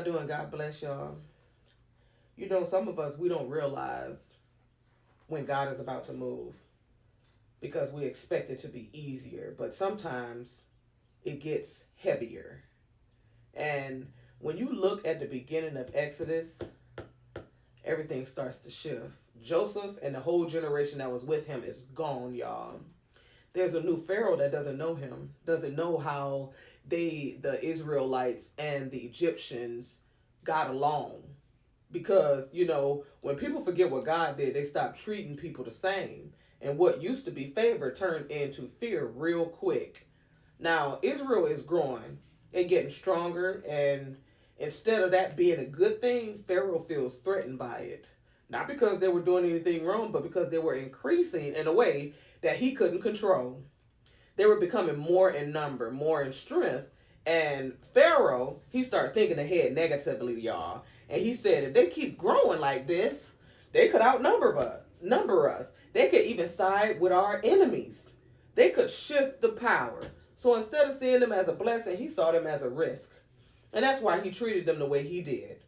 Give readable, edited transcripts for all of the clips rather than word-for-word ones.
Doing? God bless y'all. You know, some of us, we don't realize when God is about to move because we expect it to be easier, but sometimes it gets heavier. And when you look at the beginning of Exodus, everything starts to shift. Joseph and the whole generation that was with him is gone, y'all. There's a new Pharaoh that doesn't know him, doesn't know how the Israelites and the Egyptians got along. Because, when people forget what God did, they stop treating people the same. And what used to be favor turned into fear real quick. Now, Israel is growing and getting stronger, and instead of that being a good thing, Pharaoh feels threatened by it. Not because they were doing anything wrong, but because they were increasing in a way that he couldn't control. They were becoming more in number, more in strength. And Pharaoh, he started thinking ahead negatively, y'all. And he said, if they keep growing like this, they could outnumber us. Number us. They could even side with our enemies. They could shift the power. So instead of seeing them as a blessing, he saw them as a risk. And that's why he treated them the way he did.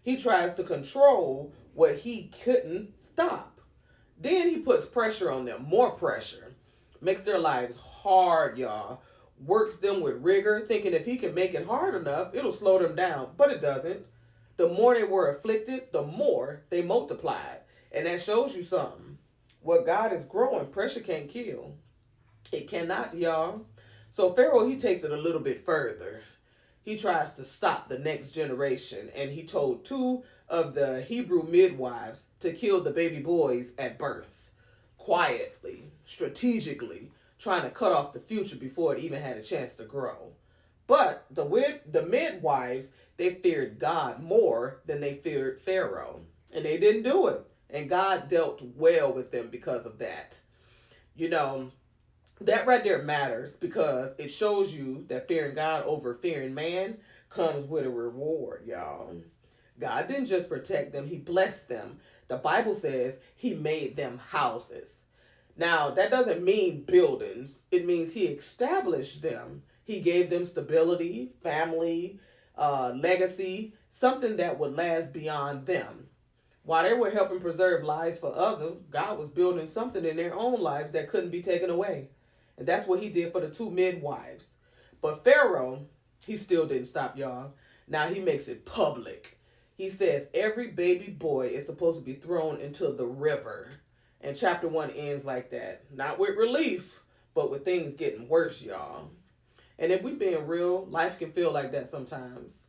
He tries to control what he couldn't stop. Then he puts pressure on them, more pressure. Makes their lives hard, y'all. Works them with rigor, thinking if he can make it hard enough, it'll slow them down. But it doesn't. The more they were afflicted, the more they multiplied. And that shows you something. What God is growing, pressure can't kill. It cannot, y'all. So Pharaoh, he takes it a little bit further. He tries to stop the next generation, and he told two of the Hebrew midwives to kill the baby boys at birth, quietly, strategically, trying to cut off the future before it even had a chance to grow. But the midwives, they feared God more than they feared Pharaoh, and they didn't do it. And God dealt well with them because of that. You know, that right there matters because it shows you that fearing God over fearing man comes with a reward, y'all. God didn't just protect them, he blessed them. The Bible says he made them houses. Now, that doesn't mean buildings, it means he established them. He gave them stability, family, legacy, something that would last beyond them. While they were helping preserve lives for others, God was building something in their own lives that couldn't be taken away. And that's what he did for the two midwives. But Pharaoh, he still didn't stop, y'all. Now he makes it public. He says every baby boy is supposed to be thrown into the river. And chapter 1 ends like that. Not with relief, but with things getting worse, y'all. And if we being real, life can feel like that sometimes.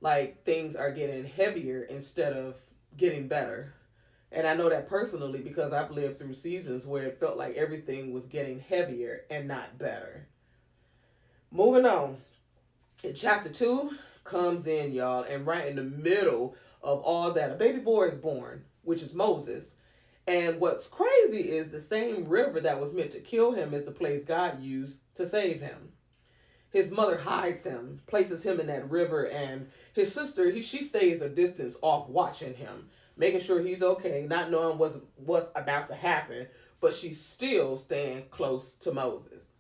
Like things are getting heavier instead of getting better. And I know that personally because I've lived through seasons where it felt like everything was getting heavier and not better. Moving on. In chapter 2 comes in, y'all, and right in the middle of all that, a baby boy is born, which is Moses. And what's crazy is the same river that was meant to kill him is the place God used to save him. His mother hides him, places him in that river, and his sister, she stays a distance off watching him, making sure he's okay, not knowing what's about to happen, but she's still staying close to Moses.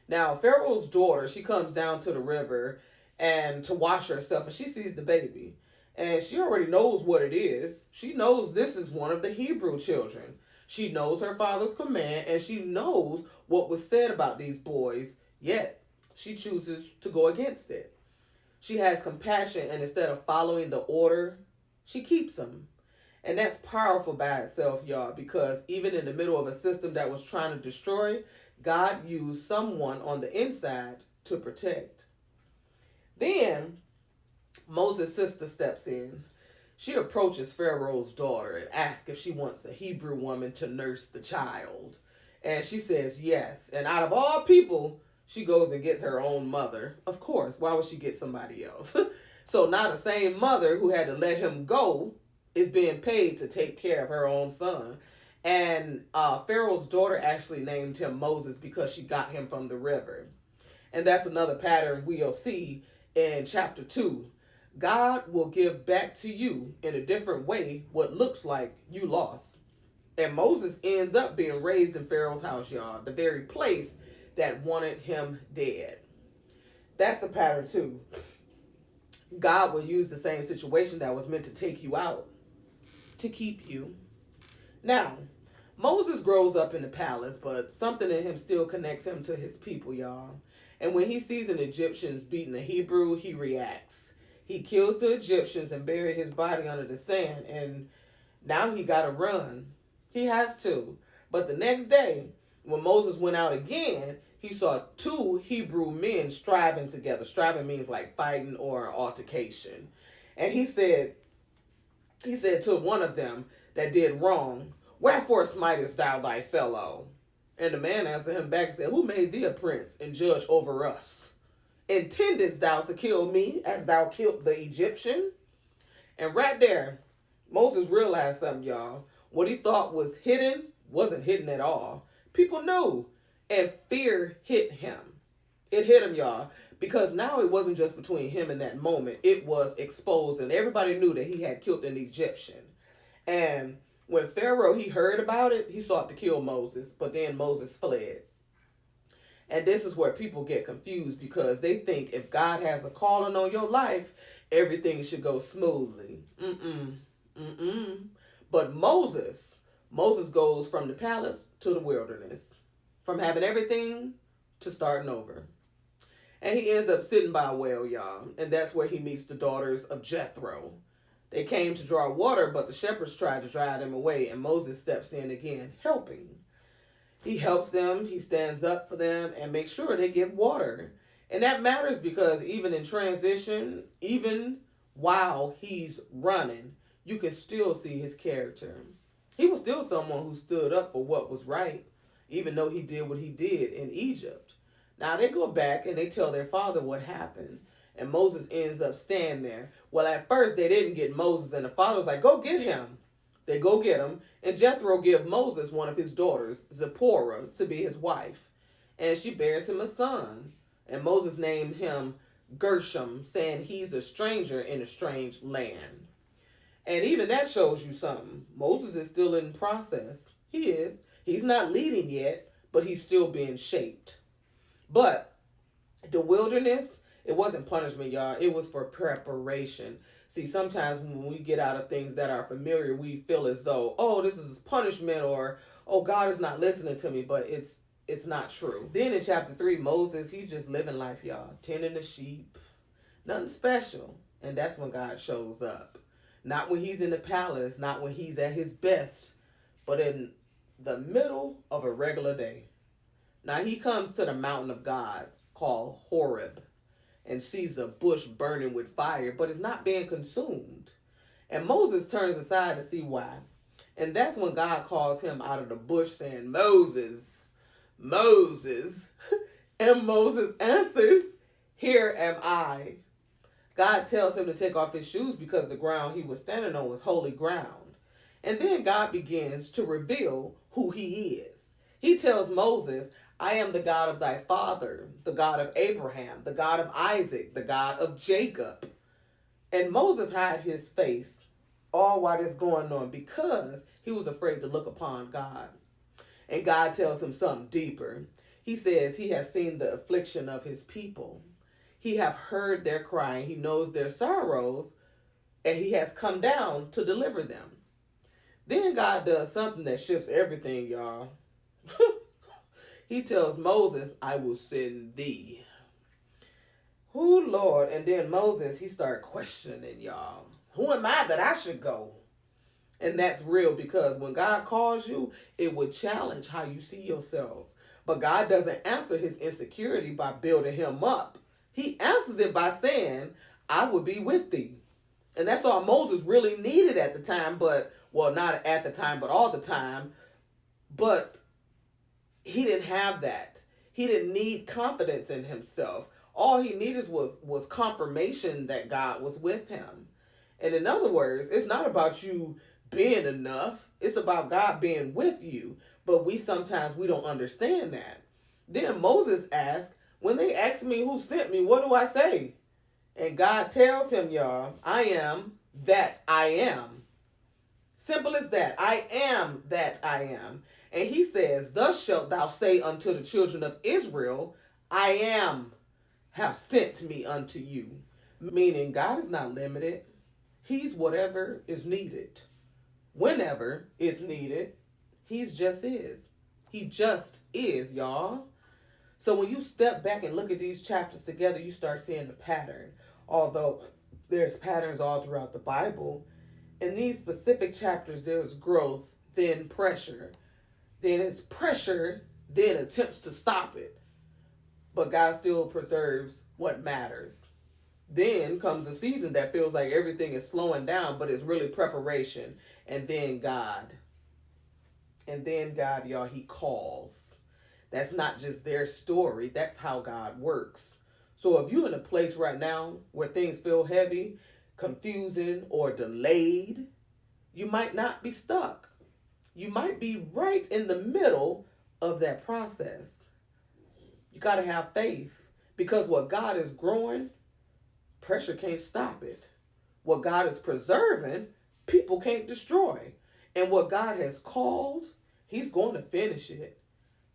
Now, Pharaoh's daughter, she comes down to the river and to wash herself, and she sees the baby. And she already knows what it is. She knows this is one of the Hebrew children. She knows her father's command, and she knows what was said about these boys, yet she chooses to go against it. She has compassion, and instead of following the order, she keeps them. And that's powerful by itself, y'all, because even in the middle of a system that was trying to destroy, God used someone on the inside to protect. Then Moses' sister steps in. She approaches Pharaoh's daughter and asks if she wants a Hebrew woman to nurse the child. And she says yes. And out of all people, she goes and gets her own mother. Of course, why would she get somebody else? So now the same mother who had to let him go is being paid to take care of her own son. And Pharaoh's daughter actually named him Moses because she got him from the river. And that's another pattern we'll see in chapter 2. God will give back to you in a different way what looks like you lost. And Moses ends up being raised in Pharaoh's house, y'all, the very place that wanted him dead. That's a pattern too. God will use the same situation that was meant to take you out to keep you. Now, Moses grows up in the palace, but something in him still connects him to his people, y'all. And when he sees an Egyptian beating a Hebrew, he reacts. He kills the Egyptians and buries his body under the sand, and now he got to run. He has to. But the next day, when Moses went out again, he saw two Hebrew men striving together. Striving means like fighting or altercation. And he said to one of them that did wrong, "Wherefore smitest thou thy fellow?" And the man answered him back and said, "Who made thee a prince and judge over us? Intendest thou to kill me as thou killed the Egyptian?" And right there, Moses realized something, y'all. What he thought was hidden wasn't hidden at all. People knew, and fear hit him. It hit him, y'all, because now it wasn't just between him and that moment. It was exposed, and everybody knew that he had killed an Egyptian. And when Pharaoh, he heard about it, he sought to kill Moses, but then Moses fled. And this is where people get confused because they think if God has a calling on your life, everything should go smoothly. But Moses goes from the palace to the wilderness, from having everything to starting over. And he ends up sitting by a well, y'all. And that's where he meets the daughters of Jethro. They came to draw water, but the shepherds tried to drive them away, and Moses steps in again, helping. He helps them, he stands up for them, and makes sure they get water. And that matters because even in transition, even while he's running, you can still see his character. He was still someone who stood up for what was right, even though he did what he did in Egypt. Now they go back and they tell their father what happened. And Moses ends up standing there. Well, at first they didn't get Moses, and the father was like, "Go get him." They go get him, and Jethro gives Moses one of his daughters, Zipporah, to be his wife. And she bears him a son. And Moses named him Gershom, saying he's a stranger in a strange land. And even that shows you something. Moses is still in process. He is. He's not leading yet, but he's still being shaped. But the wilderness, it wasn't punishment, y'all. It was for preparation. See, sometimes when we get out of things that are familiar, we feel as though, oh, this is punishment, or, oh, God is not listening to me, but it's not true. Then in chapter 3, Moses, he's just living life, y'all. Tending the sheep. Nothing special. And that's when God shows up. Not when he's in the palace, not when he's at his best, but in the middle of a regular day. Now he comes to the mountain of God called Horeb and sees a bush burning with fire, but it's not being consumed. And Moses turns aside to see why. And that's when God calls him out of the bush saying, "Moses, Moses." And Moses answers, "Here am I." God tells him to take off his shoes because the ground he was standing on was holy ground. And then God begins to reveal who he is. He tells Moses, "I am the God of thy father, the God of Abraham, the God of Isaac, the God of Jacob." And Moses hid his face all while this going on because he was afraid to look upon God. And God tells him something deeper. He says he has seen the affliction of his people. He have heard their cry, he knows their sorrows, and he has come down to deliver them. Then God does something that shifts everything, y'all. He tells Moses, "I will send thee." Oh, Lord. And then Moses, he started questioning, y'all. Who am I that I should go? And that's real because when God calls you, it would challenge how you see yourself. But God doesn't answer his insecurity by building him up. He answers it by saying, "I will be with thee." And that's all Moses really needed at the time, but, well, not at the time, but all the time. But he didn't have that. He didn't need confidence in himself. All he needed was confirmation that God was with him. And in other words, it's not about you being enough. It's about God being with you. But sometimes we don't understand that. Then Moses asked, "When they ask me who sent me, what do I say?" And God tells him, y'all, "I am that I am." Simple as that. I am that I am. And he says, "Thus shalt thou say unto the children of Israel, I am have sent me unto you." Meaning God is not limited. He's whatever is needed. Whenever it's needed, he's just is. He just is, y'all. So when you step back and look at these chapters together, you start seeing the pattern. Although there's patterns all throughout the Bible, in these specific chapters, there's growth, then pressure. Then it's pressure, then attempts to stop it. But God still preserves what matters. Then comes a season that feels like everything is slowing down, but it's really preparation. And then God. And then God, y'all, he calls. That's not just their story. That's how God works. So if you're in a place right now where things feel heavy, confusing, or delayed, you might not be stuck. You might be right in the middle of that process. You got to have faith because what God is growing, pressure can't stop it. What God is preserving, people can't destroy. And what God has called, he's going to finish it.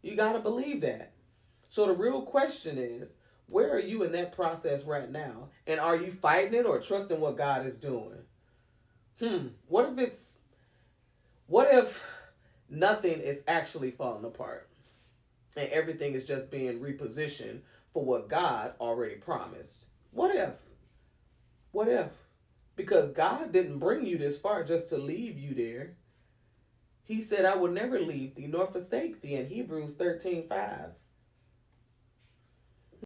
You got to believe that. So the real question is, where are you in that process right now? And are you fighting it or trusting what God is doing? What if nothing is actually falling apart and everything is just being repositioned for what God already promised? What if? What if? Because God didn't bring you this far just to leave you there. He said, I will never leave thee nor forsake thee in Hebrews 13:5.